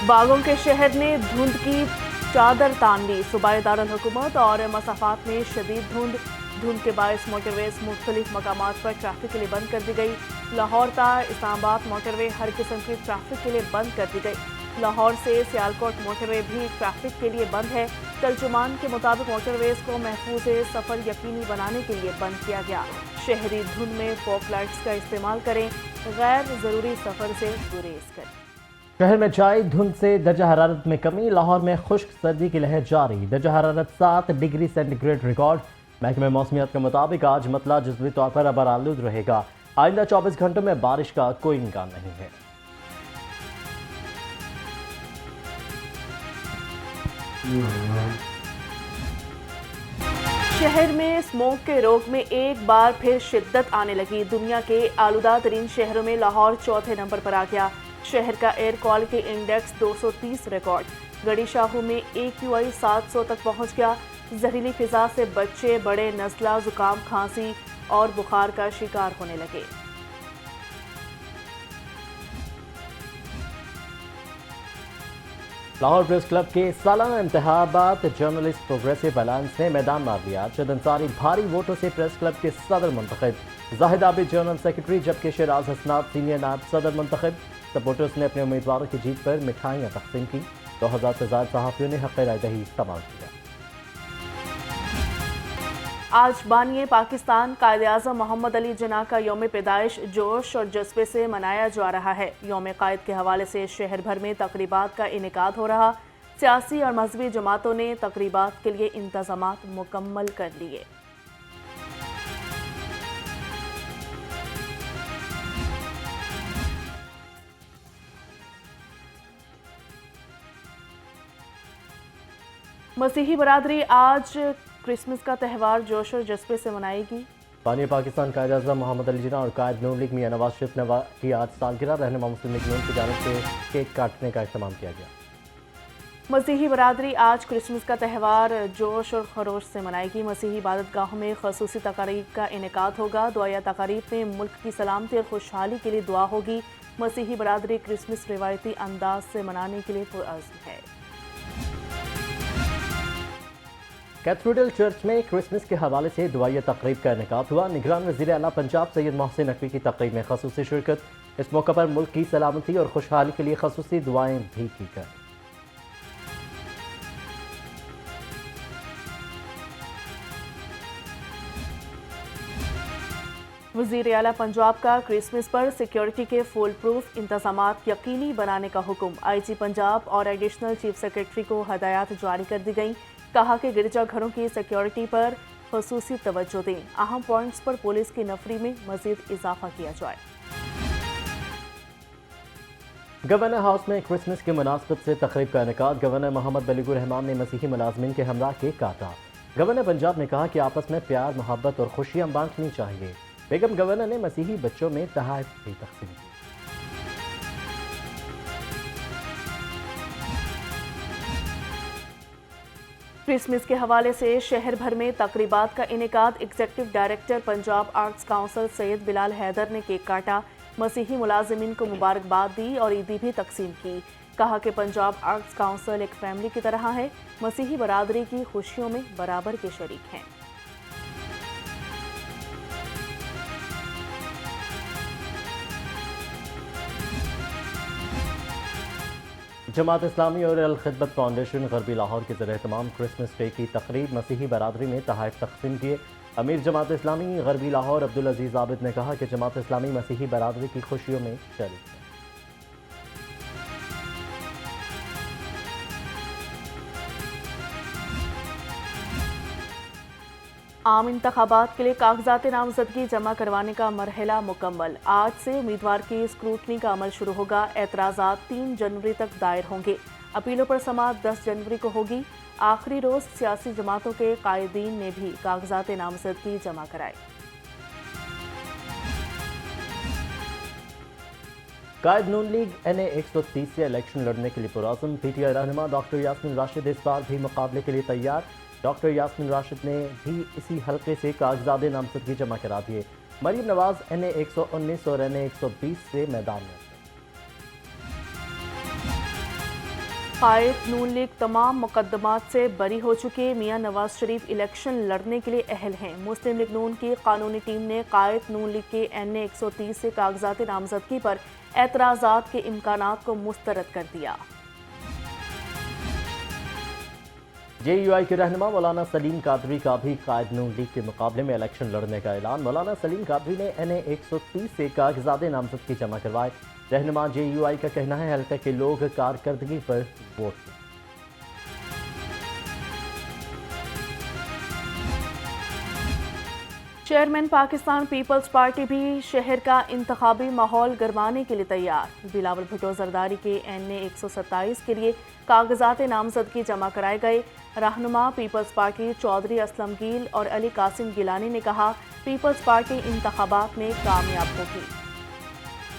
बागों के शहर ने धुंध की चादर तान ली। सूबाई दारुल हुकूमत और मसाफात में शदीद धुंध के बायस मोटरवेज मुख्तलिफ मकामात पर ट्रैफिक के लिए बंद कर दी गई। लाहौर ता इस्लामाबाद मोटरवे हर किस्म की ट्रैफिक के लिए बंद कर दी गई। लाहौर से सियालकोट मोटरवे भी ट्रैफिक के लिए बंद है। तर्जुमान के मुताबिक मोटरवेज को महफूज सफर यकीनी बनाने के लिए बंद किया गया। शहरी धुंध में फॉग लाइट्स का इस्तेमाल करें, गैर जरूरी सफर से गुरेज करें। शहर में छाई धुंध से दर्जा हरारत में कमी। लाहौर में खुश्क सर्दी की लहर जारी। दर्जा हरारत 7 डिग्री सेंटीग्रेड रिकॉर्ड। महकमे मौसमियात के मुताबिक आज मतला जुज़वी तौर पर अबर आलूद रहेगा। आइंदा 24 घंटों में बारिश का कोई इम्कान नहीं है। शहर में स्मोक के रोक में एक बार फिर शिद्दत आने लगी। दुनिया के आलूदा तरीन शहरों में लाहौर चौथे नंबर पर आ गया। शहर का एयर क्वालिटी इंडेक्स 230 रिकॉर्ड। गड़ी शाहू में AQI 700 तक पहुंच गया। जहरीली फिजा से बच्चे बड़े नज़ला, जुकाम, खांसी और बुखार का शिकार होने लगे। लाहौर प्रेस क्लब के सालाना इंतखाबात जर्नलिस्ट प्रोग्रेसिव अलायंस ने मैदान मार लिया। चंद अंसारी भारी वोटों से प्रेस क्लब के सदर मुंतखब। जाहिद आबिद जनरल सेक्रेटरी, जबकि शिराज हसनात सीनियर नायब सदर मुंतखब। सपोर्टर्स ने अपने उम्मीदवारों की जीत पर मिठाइयाँ तकसीम की। 2000 से ज़्यादा सहाफ़ियों ने हक़ राय दही इस्तेमाल किया। आज बानिए पाकिस्तान कायद-ए-आज़म मोहम्मद अली जिन्ना का यौम पैदाइश जोश और जज्बे से मनाया जा रहा है। यौम कायद के हवाले से शहर भर में तकरीबात का इनेकाद हो रहा। सियासी और मजहबी जमातों ने तकरीबात के लिए इंतजामात मुकम्मल कर लिए। मसीही बरादरी आज क्रिसमस का त्यौहार जोश और जज्बे से मनाएगी। बानिए पाकिस्तान कायद-ए-आज़म मोहम्मद अली जिन्ना और कायद नून लीग मियां नवाज शरीफ की आज सालगिरह। रहनुमा मुस्लिम लीग नून की जानिब से केक काटने का इख्तिमाम किया गया। मसीही बरादरी आज क्रिसमस का त्यौहार जोश और खरोश से मनाएगी। मसीही इबादत गाहों में खसूसी तकारीब का इनेकाद होगा। दुआया तकारीब में मुल्क की सलामती और खुशहाली के लिए दुआ होगी। मसीही बरादरी क्रिसमस रिवायती अंदाज से मनाने के लिए पुरअज़्म है। कैथेड्रल चर्च में क्रिसमस के हवाले से दुआया तकरीब का इनेकाद हुआ। निगरान वज़ीर आला पंजाब सैयद मोहसिन नकवी की तकरीब में खसूसी शिरकत। इस मौके पर मुल्क की सलामती और खुशहाली के लिए खसूसी दुआएं भी की गईं। वज़ीर आला पंजाब का क्रिसमस पर सिक्योरिटी के फुल प्रूफ इंतजामात यकीनी बनाने का हुक्म। IG पंजाब और एडिशनल चीफ सेक्रेटरी को हदायत जारी कर दी गई। कहा कि गिरजा घरों की सिक्योरिटी पर खसूसी तवज्जो दें। अहम पॉइंट्स पर पुलिस की नफरी में मजीद इजाफा किया जाए। गवर्नर हाउस में क्रिसमस के मुनासबत से तकरीब का इनेकाद। गवर्नर मोहम्मद बलीगुर रहमान ने मसीही मुलाजमीन के हमरा केक काटा। गवर्नर पंजाब ने कहा कि आपस में प्यार, मोहब्बत और खुशियां बांटनी चाहिए। बेगम गवर्नर ने मसीही बच्चों में तोहफे भी तकसीम किए। क्रिसमस के हवाले से शहर भर में तकरीबात का इनेकाद। Executive director Punjab Arts Council Syed Bilal Haider ने केक काटा। मसीही मुलाजिमीन को मुबारकबाद दी और ईदी भी तकसीम की। कहा कि पंजाब आर्ट्स काउंसिल एक फैमिली की तरह है। मसीही बरादरी की खुशियों में बराबर के शरीक हैं। जमात इस्लामी और अल खिदमत फाउंडेशन गरबी लाहौर के ज़रिए तमाम क्रिसमस डे की तकरीब मसीही बरादरी में तोहफे तकसीम किए। अमीर जमात इस्लामी गरबी लाहौर अब्दुल अजीज़ आबिद ने कहा कि जमात इस्लामी मसीही बरादरी की खुशियों में शरीक है। आम इंतखाबात के लिए कागजात नामजदगी जमा करवाने का मरहला मुकम्मल। आज से उम्मीदवार की स्क्रूटनी का अमल शुरू होगा। एतराज़ात 3 जनवरी तक दायर होंगे। अपीलों पर समाअत 10 जनवरी को होगी। आखिरी रोज सियासी जमातों के कायदीन ने भी कागजात नामजदगी जमा कराए। कायद नून लीग NA 130 से इलेक्शन लड़ने के लिए पुरअज़्म। PTI रहनुमा डॉक्टर यास्मीन राशिद इस बार भी मुकाबले के लिए तैयार। डॉक्टर यास्मीन राशिद ने भी इसी हल्के से कागजात नामजदगी जमा करा दिए। मरीम नवाज NA 119 और NA 120 से मैदान में। कायद नून लीग तमाम मुकदमात से बरी हो चुके, मियां नवाज शरीफ इलेक्शन लड़ने के लिए अहल हैं। मुस्लिम लीग नून की कानूनी टीम ने कायद नून लीग के NA 130 से कागजात नामजदगी पर एतराज़ात के इम्कानात को मुस्तरद कर दिया। JUI के रहनुमा मौलाना सलीम कादरी का भी कायद नून लीग के मुकाबले में इलेक्शन लड़ने का ऐलान। मौलाना सलीम कादरी ने NA 130 से कागजात नामजदगी जमा करवाए। रहनुमा JUI का कहना है हल्के के लोग कारकर्दगी पर वोट दें। चेयरमैन पाकिस्तान पीपल्स पार्टी भी शहर का इंतखाबी माहौल गरमाने के लिए तैयार। बिलावल भुट्टो जरदारी के NA 127 के लिए कागजात नामजदगी जमा कराए गए। रहनुमा पीपल्स पार्टी चौधरी असलम गील और अली कासिम गिलानी ने कहा, पीपल्स पार्टी इंतखाबात में कामयाब होगी।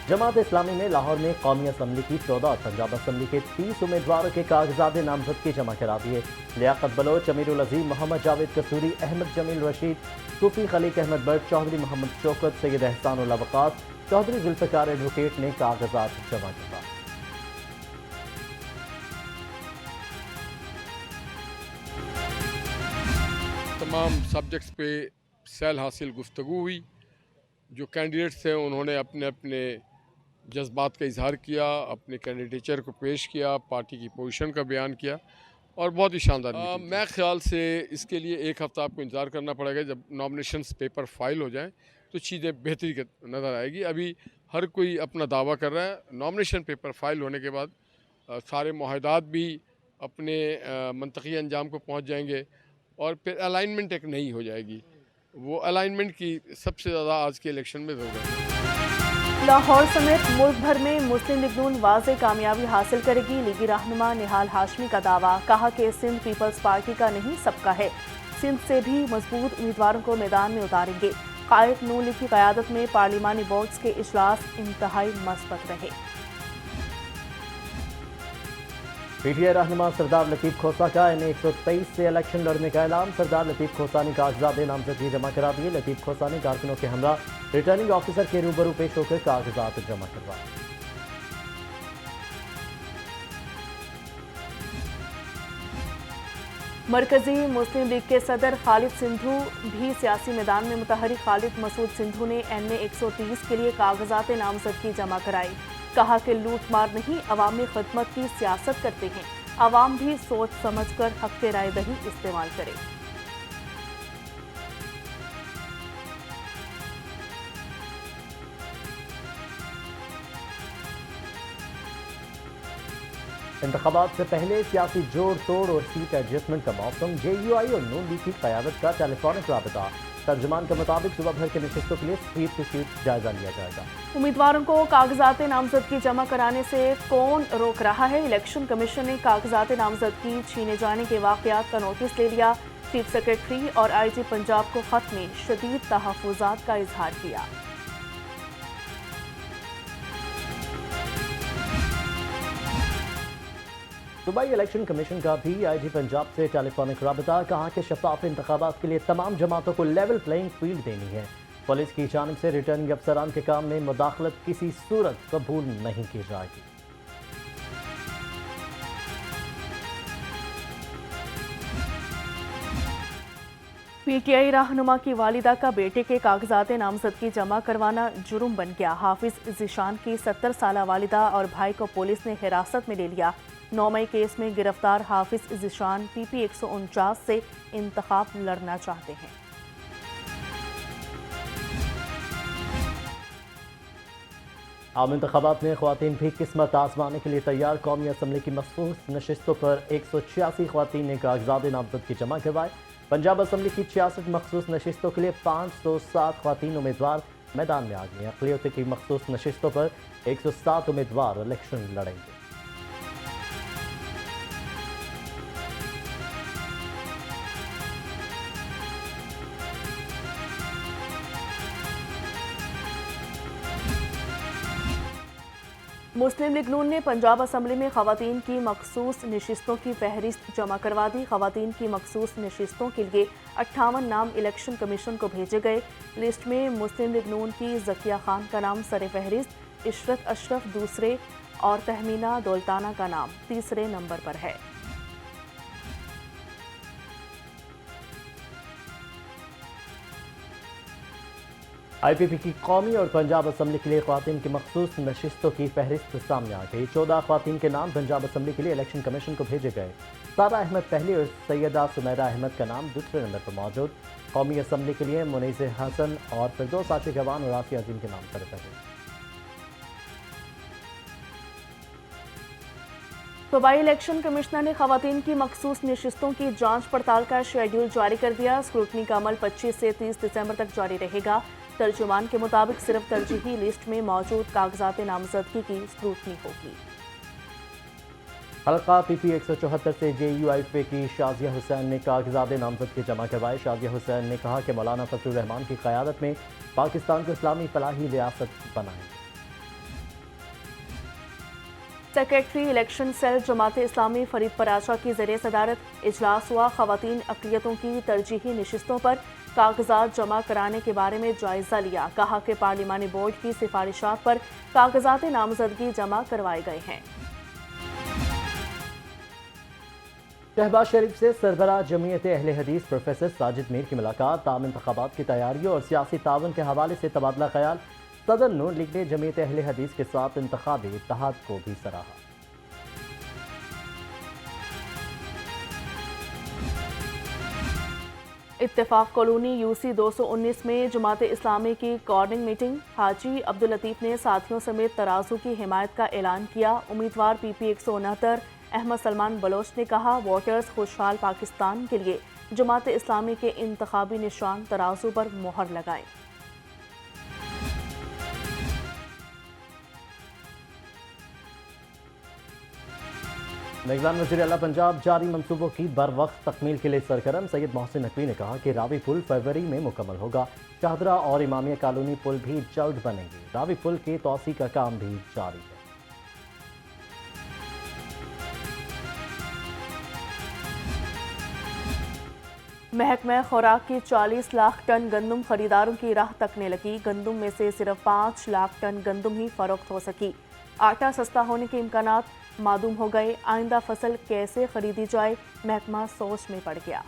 जमात इस्लामी ने लाहौर में कौमी असम्बली की 14 और पंजाब असम्बली के 30 उम्मीदवारों के कागजात नामजदगी जमा करा दिए। लियाकत बलोच, अमीरुल अजीम, मोहम्मद जावेद कसूरी, अहमद जमील रशीद, सूफी खलीक अहमद बट, चौधरी मोहम्मद शौकत, सैयद एहसान उल वक़ास, चौधरी जुल्फ़िकार एडवोकेट ने कागजात जमा करवाए। तमाम सब्जेक्ट्स पे सैल हासिल गुफ्तगू हुई। जो कैंडिडेट्स थे उन्होंने अपने अपने जज्बात का इजहार किया, अपने कैंडिडेचर को पेश किया, पार्टी की पोजीशन का बयान किया और बहुत ही शानदार मैं ख्याल से इसके लिए एक हफ़्ता आपको इंतज़ार करना पड़ेगा। जब नॉमिनेशंस पेपर फाइल हो जाएं तो चीज़ें बेहतरी नज़र आएगी। अभी हर कोई अपना दावा कर रहा है। नॉमिनेशन पेपर फाइल होने के बाद सारे मुआहदात भी अपने मंतकी अंजाम को पहुँच जाएंगे और फिर अलाइनमेंट एक नई हो जाएगी। वो अलाइनमेंट की सबसे ज़्यादा आज के इलेक्शन में ज़रूरत है। लाहौर समेत मुल्क भर में मुस्लिम लीग नून वाज़ेह कामयाबी हासिल करेगी। लीगी रहनुमा निहाल हाशमी का दावा, कहा कि सिंध पीपल्स पार्टी का नहीं सबका है। सिंध से भी मजबूत उम्मीदवारों को मैदान में उतारेंगे। कायद नून लीग की क़यादत में पार्लिमानी बोर्ड्स के इजलास इंतहाई मस्बत रहे। PTI रहनुमा सरदार लतीफ़ खोसा का NA 123 से इलेक्शन लड़ने का ऐलान। सरदार लतीफ़ खोसा ने कागजात नामजदगी जमा करा दिए। लतीफ़ खोसा ने कारकुनों के हमरा रिटर्निंग ऑफिसर के रूबरू पेश होकर कागजात जमा करवाए। मरकजी मुस्लिम लीग के सदर खालिद सिंधु भी सियासी मैदान में मुतहरिक। खालिद मसूद सिंधु ने NA 130 के लिए कागजात नामजदगी जमा कराई। कहा कि लूट मार नहीं, अवामी खिदमत की सियासत करते हैं। अवाम भी सोच समझ कर हक़ राय दही इस्तेमाल करे। इंतखाबात से पहले सियासी जोड़ तोड़ और सीट एडजस्टमेंट का मौसम। JUI और नून लीग की क़यादत का टेलीफोनिक राबता। तर्जुमान के मुताबिक सुबह भर के नशिस्तों के लिए सीट टू सीट जायजा लिया जाएगा। उम्मीदवारों को कागजात नामजदगी जमा कराने से कौन रोक रहा है? इलेक्शन कमीशन ने कागजात नामजदगी छीने जाने के वाक़यात का नोटिस ले लिया। चीफ सेक्रेटरी और IG पंजाब को खत में शदीद तहफ़्फ़ुज़ात का इजहार किया। सूबाई इलेक्शन कमीशन का भी IG पंजाब से टेलीफोनिक राबता। कहा कि शफाफ इंतखाबात के लिए तमाम जमातों को लेवल प्लेइंग फील्ड देनी है। पुलिस की जानिब से रिटर्निंग अफसरान के काम में मुदाखलत किसी सूरत कबूल नहीं की जाएगी। PTI रहनुमा की वालिदा का बेटे के कागजात नामजदगी जमा करवाना जुर्म बन गया। हाफिज ज़ीशान की 70 साला वालिदा और भाई को पुलिस ने हिरासत में ले लिया। 9 मई केस में गिरफ्तार हाफिज ज़ीशान PP 149 से इंतखाब लड़ना चाहते हैं। आम इंतखाबात में ख़वातीन भी किस्मत आजमाने के लिए तैयार। कौमी असम्बली की मखसूस नशिस्तों पर 186 ख़वातीन ने कागजात नामजदगी जमा करवाए। पंजाब असम्बली की 66 मखसूस नशिस्तों के लिए 507 ख़वातीन उम्मीदवार मैदान में आ गए हैं। अक़लियत की मखसूस नशिस्तों पर 107 उम्मीदवार इलेक्शन लड़ेंगे। मुस्लिम लीग नून ने पंजाब असम्बली में ख़वातीन की मखसूस नशिस्तों की फहरिस्त जमा करवा दी। ख़वातीन की मखसूस नशिस्तों के लिए 58 नाम इलेक्शन कमीशन को भेजे गए। लिस्ट में मुस्लिम लीग नून की ज़किया खान का नाम सर फहरिस्त, इशरत अशरफ दूसरे, और तहमीना दौलताना का नाम तीसरे नंबर पर है। IPP की कौमी और पंजाब असम्बली के लिए ख्वातीन की मखसूस नशिस्तों की फहरिस्त सामने आ गई। 14 ख्वातीन के नाम पंजाब असम्बली के लिए इलेक्शन कमीशन को भेजे गए। सारा अहमद पहली और सैयदा सुमेरा अहमद का नाम दूसरे नंबर पर मौजूद। कौमी असम्बली के लिए मुनीस हसन और फिरदौस आशिक गवान और आसिया अजीम के नाम पर रहे। सूबाई इलेक्शन कमिश्नर ने खवातीन की मखसूस नशिस्तों की जांच पड़ताल का शेड्यूल जारी कर दिया। स्क्रूटनी का अमल 25 से 30 दिसंबर तक जारी रहेगा। तर्जुमान के मुताबिक सिर्फ तरजीही लिस्ट में मौजूद कागजात नामजदगी की स्क्रूटनी होगी। हल्का PP 174 से JUIP की शाजिया हुसैन ने कागजात नामजदगी जमा करवाए। शाजिया हुसैन ने कहा कि मौलाना फजलुर रहमान की क़यादत में पाकिस्तान को इस्लामी फलाही रियासत बनाएंगे। Secretary election cell Jamaat Islami Farid Paracha की ज़रिए सदारत इजलास हुआ। खवातीन अक़लियतों की तरजीही नशिस्तों पर कागजात जमा कराने के बारे में जायजा लिया। कहा कि पार्लिमानी बोर्ड की सिफारिशात पर कागजात नामजदगी जमा करवाए गए हैं। शहबाज शरीफ से सरबराह जमीयत अहले हदीस प्रोफेसर साजिद मीर की मुलाकात। ताम इंतखाबात की तैयारियों और सियासी तावन के हवाले से तबादला ख्याल। सदर नून लीग ने जमीयत अहले हदीस के साथ इंतखाबी इत्तेहाद को भी सराहा। इत्तेफाक कॉलोनी UC 219 में जमात इस्लामी की कॉर्निंग मीटिंग। हाजी अब्दुल लतीफ ने साथियों समेत तराजू की हिमायत का ऐलान किया। उम्मीदवार PP 169 अहमद सलमान बलोच ने कहा, वोटर्स खुशहाल पाकिस्तान के लिए जमात इस्लामी के इंतखाबी निशान तराजू पर मोहर लगाएं। निगरान वज़ीर आला पंजाब जारी मंसूबों की बर वक्त तकमील के लिए सरगर्म। सैयद मोहसिन नकवी ने कहा कि रावी पुल फरवरी में मुकम्मल होगा। शाहदरा और इमामिया कॉलोनी पुल भी जल्द बनेंगे। रावी पुल की तोसी का काम भी जारी है। महकमा खुराक की 40 लाख टन गंदम खरीदारों की राह तकने लगी। गंदम में से सिर्फ 5 लाख टन गंदम ही फरोख्त हो सकी। आटा सस्ता होने के इम्कानात मादूम हो गए। आइंदा फसल कैसे खरीदी जाए, महकमा सोच में पड़ गया।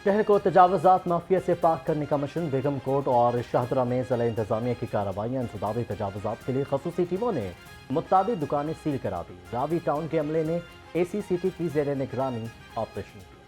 शहर को तजावजात माफिया से पाक करने का मिशन। बेगम कोट और शाहदरा में ज़िला इंतजामिया की कार्रवाइयाँ। इंसदादी तजावजात के लिए खसूसी टीमों ने मुताबिक दुकानें सील करा दी। रावी टाउन के अमले ने ACCT की ज़ेर निगरानी ऑपरेशन किया।